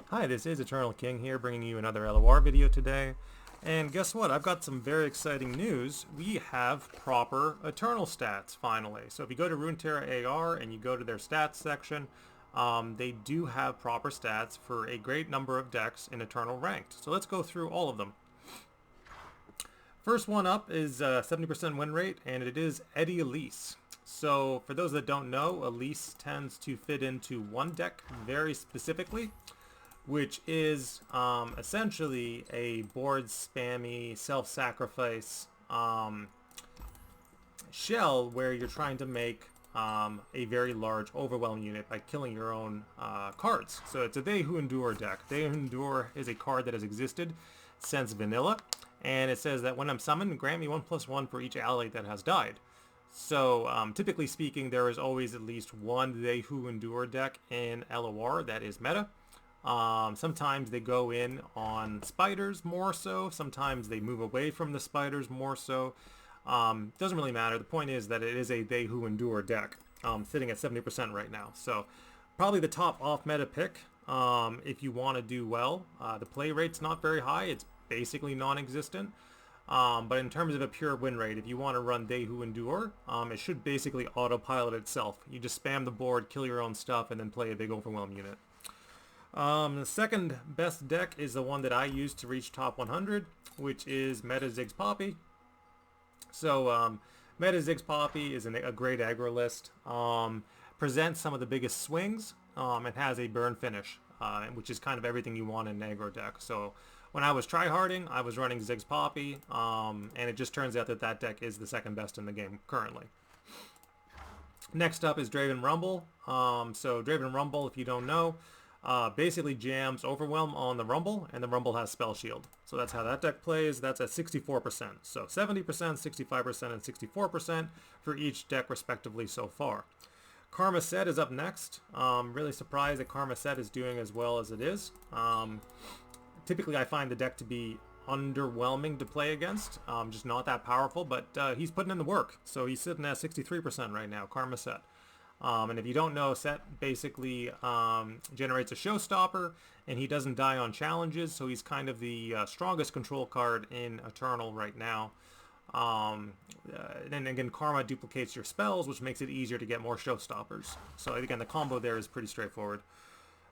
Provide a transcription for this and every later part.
Hi, this is Eternal King here, bringing you another LOR video today. And guess what? I've got some very exciting news. We have proper Eternal stats, finally. So if you go to Runeterra AR and you go to their stats section, they do have proper stats for a great number of decks in Eternal Ranked. So let's go through all of them. First one up is 70% win rate, and it is Eddie Elise. So for those that don't know, Elise tends to fit into one deck very specifically, which is essentially a board spammy self-sacrifice shell where you're trying to make a very large overwhelm unit by killing your own cards. So it's a They Who Endure deck. They Who Endure is a card that has existed since vanilla, and it says that when I'm summoned, grant me 1/1 for each ally that has died. So typically speaking, there is always at least one They Who Endure deck in LOR that is meta. Sometimes they go in on spiders more so. Sometimes they move away from the spiders more so. Doesn't really matter. The point is that it is a They Who Endure deck, sitting at 70% right now. So probably the top off-meta pick if you want to do well. The play rate's not very high. It's basically non-existent. But in terms of a pure win rate, if you want to run They Who Endure, it should basically autopilot itself. You just spam the board, kill your own stuff, and then play a big overwhelm unit. The second best deck is the one that I use to reach top 100, which is Meta Ziggs Poppy. So Meta Ziggs Poppy is a great aggro list. Presents some of the biggest swings. It has a burn finish, which is kind of everything you want in an aggro deck. So when I was tryharding, I was running Ziggs Poppy, and it just turns out that that deck is the second best in the game currently. Next up is Draven Rumble. So Draven Rumble, if you don't know, basically jams Overwhelm on the Rumble, and the Rumble has Spell Shield. So that's how that deck plays. That's at 64%. So 70%, 65%, and 64% for each deck respectively so far. Karma Set is up next. Really surprised that Karma Set is doing as well as it is. Typically I find the deck to be underwhelming to play against, just not that powerful, but he's putting in the work. So he's sitting at 63% right now, Karma Set. And if you don't know, Set basically generates a showstopper, and he doesn't die on challenges, so he's kind of the strongest control card in Eternal right now. And again, Karma duplicates your spells, which makes it easier to get more showstoppers. So again, the combo there is pretty straightforward.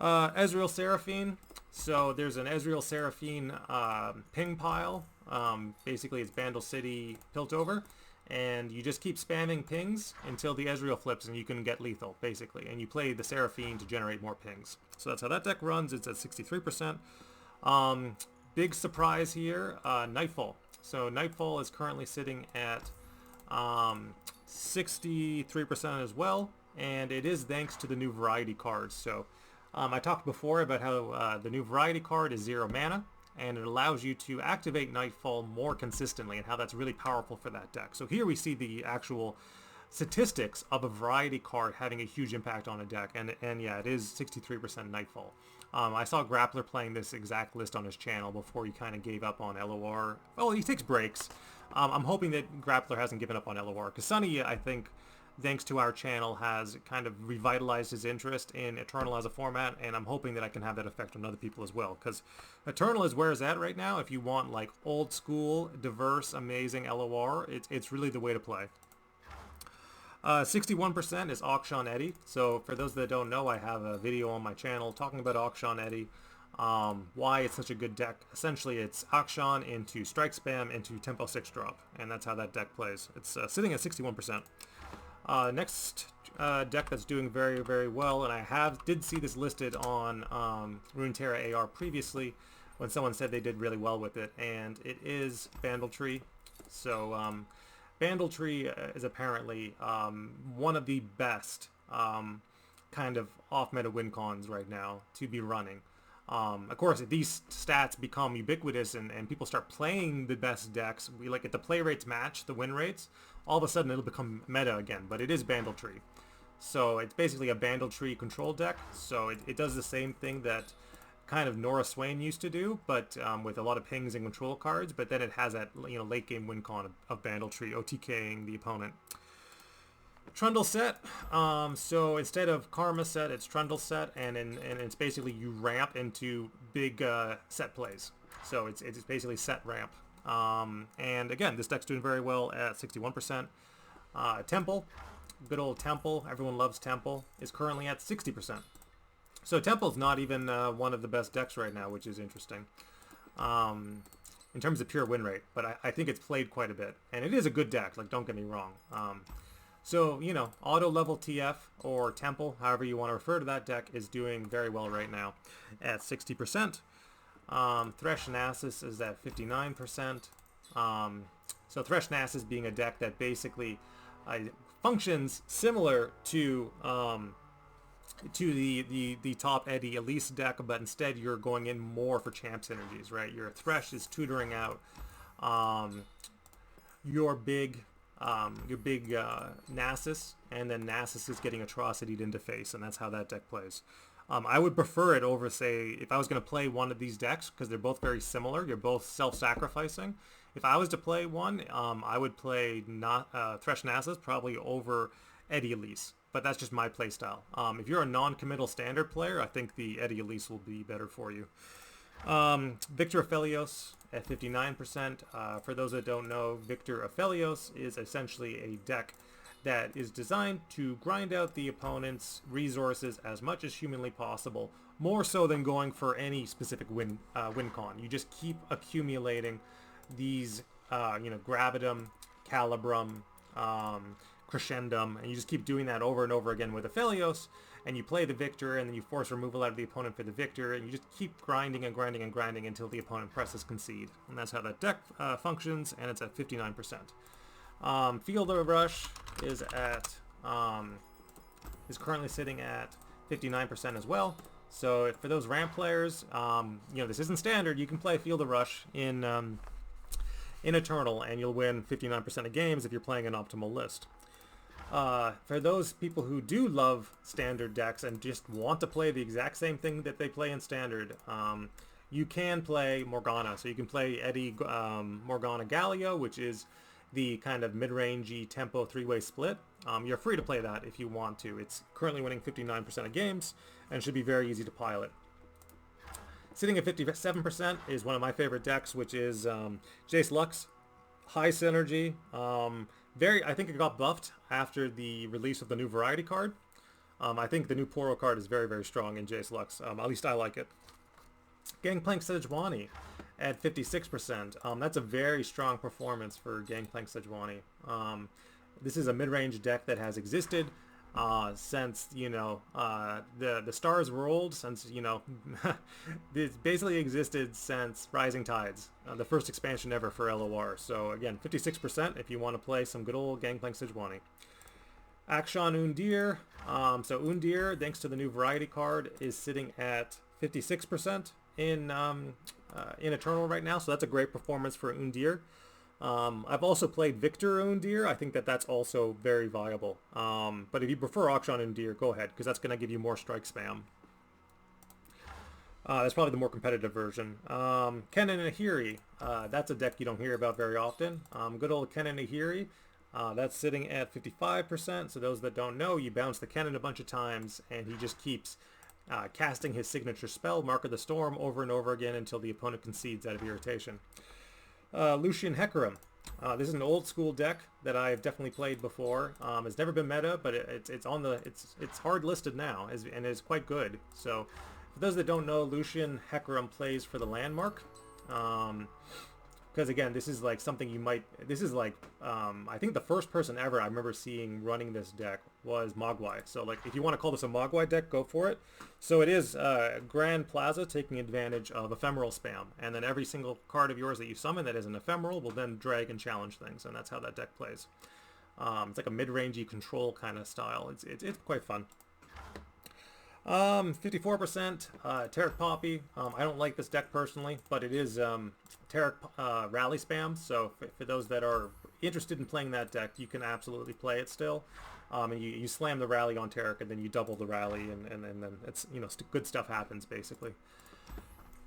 Ezreal Seraphine. So there's an Ezreal Seraphine ping pile. Basically, it's Bandle City Piltover. And you just keep spamming pings until the Ezreal flips and you can get lethal, basically. And you play the Seraphine to generate more pings. So that's how that deck runs. It's at 63%. Big surprise here, Nightfall. So Nightfall is currently sitting at 63% as well. And it is thanks to the new variety cards. So I talked before about how the new variety card is 0 mana. And it allows you to activate Nightfall more consistently, and how that's really powerful for that deck. So here we see the actual statistics of a variety card having a huge impact on a deck, and yeah, it is 63% Nightfall. I saw Grappler playing this exact list on his channel before he kind of gave up on LOR. Well, he takes breaks. I'm hoping that Grappler hasn't given up on LOR, because Sunny, I think, thanks to our channel, has kind of revitalized his interest in Eternal as a format, and I'm hoping that I can have that effect on other people as well, because Eternal is where it's at right now. If you want like old school, diverse, amazing LOR, it's really the way to play. 61% is Auction Eddy. So for those that don't know, I have a video on my channel talking about Auction Eddy, why it's such a good deck. Essentially, it's Auction into Strike Spam into Tempo 6 drop, and that's how that deck plays. It's sitting at 61%. Next deck that's doing very, very well, and I did see this listed on Runeterra AR previously when someone said they did really well with it, and it is Bandletree. So Bandletree is apparently one of the best kind of off-meta win cons right now to be running. Of course, if these stats become ubiquitous and people start playing the best decks, if the play rates match the win rates, all of a sudden it'll become meta again. But it is Bandletree. So it's basically a Bandletree control deck. So it does the same thing that kind of Nora Swain used to do, but with a lot of pings and control cards. But then it has that late game win con of Bandletree OTKing the opponent. Trundle set. So instead of Karma set, it's Trundle set, and it's basically you ramp into big set plays. So it's basically set ramp. And again, this deck's doing very well at 61%. Temple, good old Temple. Everyone loves Temple. Is currently at 60%. So Temple's not even one of the best decks right now, which is interesting. In terms of pure win rate, but I think it's played quite a bit, and it is a good deck. Like, don't get me wrong. So, you know, auto level TF or Temple, however you want to refer to that deck, is doing very well right now at 60%. Thresh Nasus is at 59%. So Thresh Nasus being a deck that basically functions similar to the top Eddie Elise deck, but instead you're going in more for champ synergies, right? Your Thresh is tutoring out your big Nasus, and then Nasus is getting Atrocity'd into face, and that's how that deck plays. I would prefer it over, say, if I was going to play one of these decks, because they're both very similar. You're both self-sacrificing. If I was to play one, I would play Thresh Nasus probably over Eddie Elise. But that's just my play style. If you're a non-committal standard player, I think the Eddie Elise will be better for you. Victor Aphelios at 59%. For those that don't know, Victor Aphelios is essentially a deck that is designed to grind out the opponent's resources as much as humanly possible, more so than going for any specific win con. You just keep accumulating these, Gravitum, Calibrum, Crescendum, and you just keep doing that over and over again with Aphelios, and you play the Victor, and then you force removal out of the opponent for the Victor, and you just keep grinding and grinding and grinding until the opponent presses concede. And that's how that deck functions, and it's at 59%. Field of Rush is currently sitting at 59% as well. So for those ramp players, this isn't standard. You can play Field of Rush in Eternal, and you'll win 59% of games if you're playing an optimal list. For those people who do love standard decks and just want to play the exact same thing that they play in standard, you can play Morgana. So you can play Eddie Morgana Galio, which is the kind of mid-rangey tempo three-way split. You're free to play that if you want to. It's currently winning 59% of games and should be very easy to pilot. Sitting at 57% is one of my favorite decks, which is Jace Lux. High synergy. I think it got buffed after the release of the new variety card. I think the new Poro card is very, very strong in Jace Lux. At least I like it. Gangplank Sejuani at 56%. That's a very strong performance for Gangplank Sejuani. This is a mid-range deck that has existed since, the stars rolled, since, it's basically existed since Rising Tides, the first expansion ever for LOR. So again, 56% if you want to play some good old Gangplank Sejuani. Akshan Undir. So Undir, thanks to the new variety card, is sitting at 56% in Eternal right now. So that's a great performance for Undir. I've also played Victor Undir. I think that's also very viable. But if you prefer Akshan Undir, go ahead, because that's going to give you more strike spam. That's probably the more competitive version. Ken and Nahiri. That's a deck you don't hear about very often. Good old Ken and Nahiri. That's sitting at 55%. So those that don't know, you bounce the Kennen a bunch of times, and he just keeps casting his signature spell, Mark of the Storm, over and over again until the opponent concedes out of irritation. Lucian Hecarim. This is an old school deck that I've definitely played before. It's never been meta, but it's hard listed now, and it's quite good. So for those that don't know, Lucian Hecarim plays for the landmark. Because again, this is like something I think the first person ever I remember seeing running this deck was Mogwai. So like, if you want to call this a Mogwai deck, go for it. So it is Grand Plaza taking advantage of ephemeral spam, and then every single card of yours that you summon that is an ephemeral will then drag and challenge things, and that's how that deck plays. It's like a mid-rangey control kind of style. It's quite fun. 54% Taric Poppy. I don't like this deck personally, but it is Taric rally spam, so for those that are interested in playing that deck, you can absolutely play it still. And you slam the rally on Taric, and then you double the rally, and then it's, good stuff happens basically.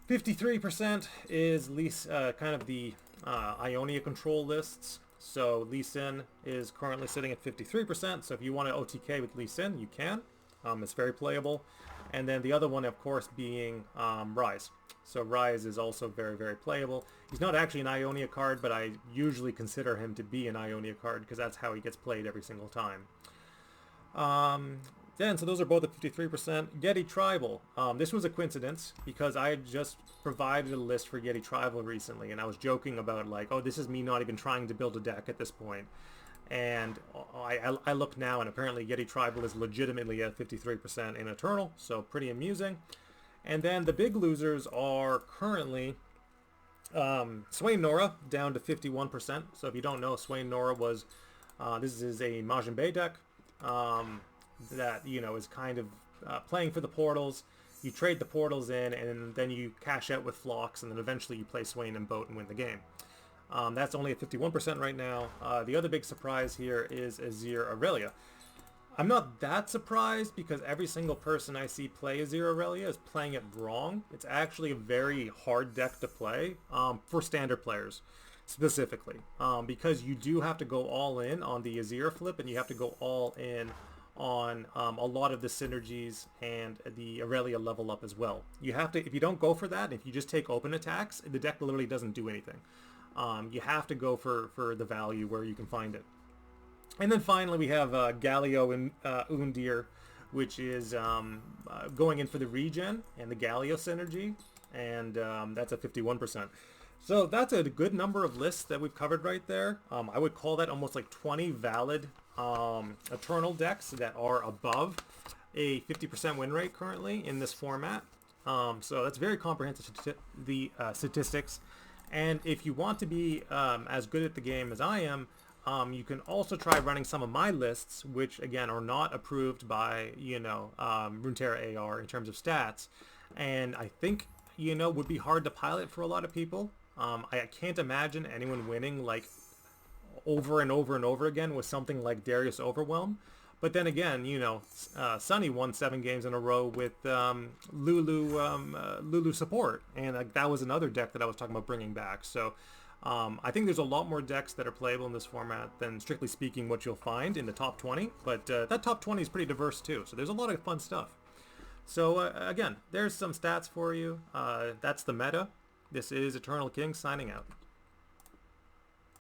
53% is kind of the Ionia control lists. So Lee Sin is currently sitting at 53%. So if you want to OTK with Lee Sin, you can. It's very playable. And then the other one, of course, being Rise. So Rise is also very, very playable. He's not actually an Ionia card, but I usually consider him to be an Ionia card because that's how he gets played every single time. So those are both at 53%. Yeti Tribal. This was a coincidence because I had just provided a list for Yeti Tribal recently, and I was joking about like, oh, this is me not even trying to build a deck at this point. And I look now, and apparently Yeti Tribal is legitimately at 53% in Eternal, so pretty amusing. And then the big losers are currently Swain Nora down to 51%. So if you don't know, Swain Nora was, this is a Majin Bay deck that, you know, is kind of playing for the portals. You trade the portals in, and then you cash out with Phlox, and then eventually you play Swain and Boat and win the game. That's only at 51% right now. The other big surprise here is Azir Aurelia. I'm not that surprised because every single person I see play Azir Aurelia is playing it wrong. It's actually a very hard deck to play for standard players specifically because you do have to go all in on the Azir flip, and you have to go all in on a lot of the synergies and the Aurelia level up as well. You have to, if you don't go for that, if you just take open attacks, the deck literally doesn't do anything. You have to go for the value where you can find it. And then finally we have Galio and Undir, which is going in for the regen and the Galio synergy, and that's at 51%. So that's a good number of lists that we've covered right there. I would call that almost like 20 valid Eternal decks that are above a 50% win rate currently in this format. So that's very comprehensive, the statistics. And if you want to be as good at the game as I am, you can also try running some of my lists, which again are not approved by, you know, Runeterra AR in terms of stats. And I think, you know, would be hard to pilot for a lot of people. I can't imagine anyone winning like over and over and over again with something like Darius Overwhelm. But then again, you know, Sunny won 7 games in a row with Lulu support, and that was another deck that I was talking about bringing back. So I think there's a lot more decks that are playable in this format than, strictly speaking, what you'll find in the top 20. But that top 20 is pretty diverse too, so there's a lot of fun stuff. So again, there's some stats for you. That's the meta. This is Eternal King signing out.